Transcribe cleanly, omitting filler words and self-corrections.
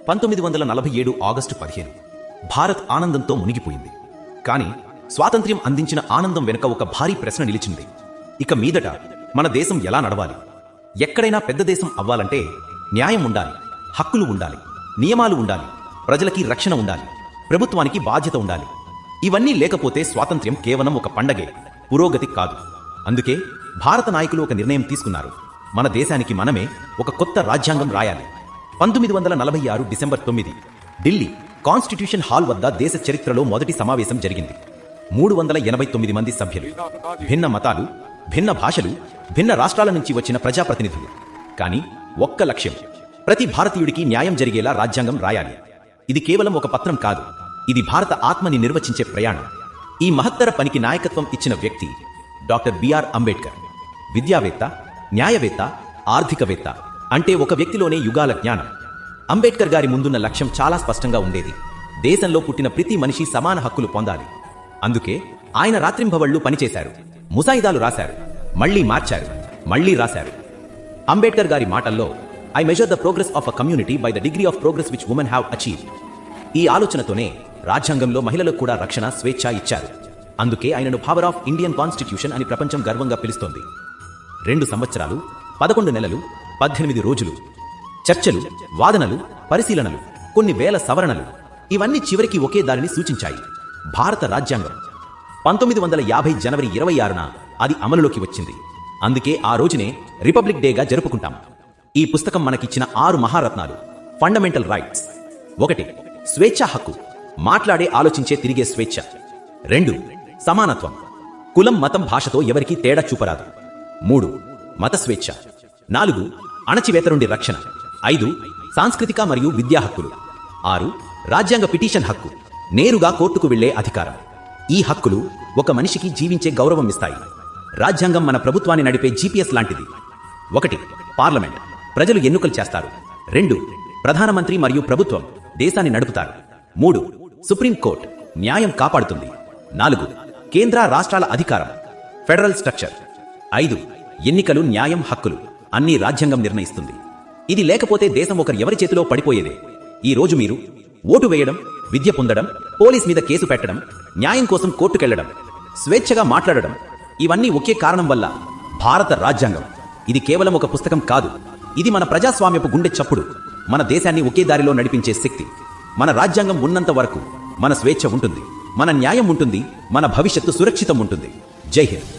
1947 August 15 Bharat ఆనందంతో మునిగిపోయింది. కానీ స్వాతంత్ర్యం అందించిన ఆనందం వెనుక ఒక భారీ ప్రశ్న నిలిచింది. ఇక మీదట మన దేశం ఎలా నడవాలి? ఎక్కడైనా పెద్ద దేశం అవ్వాలంటే న్యాయం ఉండాలి, హక్కులు ఉండాలి, నియమాలు ఉండాలి, ప్రజలకి రక్షణ ఉండాలి, ప్రభుత్వానికి బాధ్యత ఉండాలి. ఇవన్నీ లేకపోతే స్వాతంత్ర్యం కేవలం ఒక పండగే, పురోగతి కాదు. అందుకే భారత నాయకులు ఒక నిర్ణయం తీసుకున్నారు. మన దేశానికి మనమే ఒక కొత్త రాజ్యాంగం రాయాలి. 1946 డిసెంబర్ 9 ఢిల్లీ కాన్స్టిట్యూషన్ హాల్ వద్ద దేశ చరిత్రలో మొదటి సమావేశం జరిగింది. 389 మంది సభ్యులు, భిన్న మతాలు, భిన్న భాషలు, భిన్న రాష్ట్రాల నుంచి వచ్చిన ప్రజాప్రతినిధులు. కానీ ఒక్క లక్ష్యం, ప్రతి భారతీయుడికి న్యాయం జరిగేలా రాజ్యాంగం రాయాలి. ఇది కేవలం ఒక పత్రం కాదు, ఇది భారత ఆత్మని నిర్వచించే ప్రయాణం. ఈ మహత్తర పనికి నాయకత్వం ఇచ్చిన వ్యక్తి డాక్టర్ బిఆర్ అంబేద్కర్. విద్యావేత్త, న్యాయవేత్త, ఆర్థికవేత్త, అంటే ఒక వ్యక్తిలోనే యుగాల జ్ఞానం. అంబేద్కర్ గారి ముందున్న లక్ష్యం చాలా స్పష్టంగా ఉండేది. దేశంలో పుట్టిన ప్రతి మనిషి సమాన హక్కులు పొందాలి. అందుకే ఆయన రాత్రింబవళ్లు పనిచేశారు, ముసాయిదాలు రాశారు, మళ్లీ మార్చారు, మళ్లీ రాశారు. అంబేద్కర్ గారి మాటల్లో, I measure the progress of a community by the degree of progress which women have achieved. ఈ ఆలోచనతోనే రాజ్యాంగంలో మహిళలకు కూడా రక్షణ, స్వేచ్ఛ ఇచ్చారు. అందుకే ఆయనను పవర్ ఆఫ్ ఇండియన్ కాన్స్టిట్యూషన్ అని ప్రపంచం గర్వంగా పిలుస్తోంది. 2 సంవత్సరాలు, 11 నెలలు, 18 రోజులు, చర్చలు, వాదనలు, పరిశీలనలు, కొన్ని వేల సవరణలు, ఇవన్నీ చివరికి ఒకే దారిని సూచించాయి, భారత రాజ్యాంగం. 1950 జనవరి 26న అది అమలులోకి వచ్చింది. అందుకే ఆ రోజునే రిపబ్లిక్ డేగా జరుపుకుంటాం. ఈ పుస్తకం మనకిచ్చిన 6 మహారత్నాలు, ఫండమెంటల్ రైట్స్. 1. స్వేచ్ఛా హక్కు, మాట్లాడే, ఆలోచించే, తిరిగే స్వేచ్ఛ. 2. సమానత్వం, కులం, మతం, భాషతో ఎవరికీ తేడా చూపరాదు. 3. మత స్వేచ్ఛ. 4. అణచివేత నుండి రక్షణ. 5. సాంస్కృతిక మరియు విద్యా హక్కులు. 6. రాజ్యాంగ పిటిషన్ హక్కు, నేరుగా కోర్టుకు వెళ్లే అధికారం. ఈ హక్కులు ఒక మనిషికి జీవించే గౌరవం ఇస్తాయి. రాజ్యాంగం మన ప్రభుత్వాన్ని నడిపే జీపీఎస్ లాంటిది. 1. పార్లమెంట్, ప్రజలు ఎన్నికలు చేస్తారు. 2. ప్రధానమంత్రి మరియు ప్రభుత్వం దేశాన్ని నడుపుతారు. 3. సుప్రీంకోర్టు న్యాయం కాపాడుతుంది. 4. కేంద్ర రాష్ట్రాల అధికారం, ఫెడరల్ స్ట్రక్చర్. 5. ఎన్నికలు, న్యాయం, హక్కులు అన్నీ రాజ్యాంగం నిర్ణయిస్తుంది. ఇది లేకపోతే దేశం ఎవరి చేతిలో పడిపోయేదే. ఈ రోజు మీరు ఓటు వేయడం, విద్య పొందడం, పోలీస్ మీద కేసు పెట్టడం, న్యాయం కోసం కోర్టుకెళ్లడం, స్వేచ్ఛగా మాట్లాడడం, ఇవన్నీ ఒకే కారణం వల్ల, భారత రాజ్యాంగం. ఇది కేవలం ఒక పుస్తకం కాదు, ఇది మన ప్రజాస్వామ్యపు గుండె చప్పుడు, మన దేశాన్ని ఒకే దారిలో నడిపించే శక్తి. మన రాజ్యాంగం ఉన్నంత వరకు మన స్వేచ్ఛ ఉంటుంది, మన న్యాయం ఉంటుంది, మన భవిష్యత్తు సురక్షితం ఉంటుంది. జై హింద్.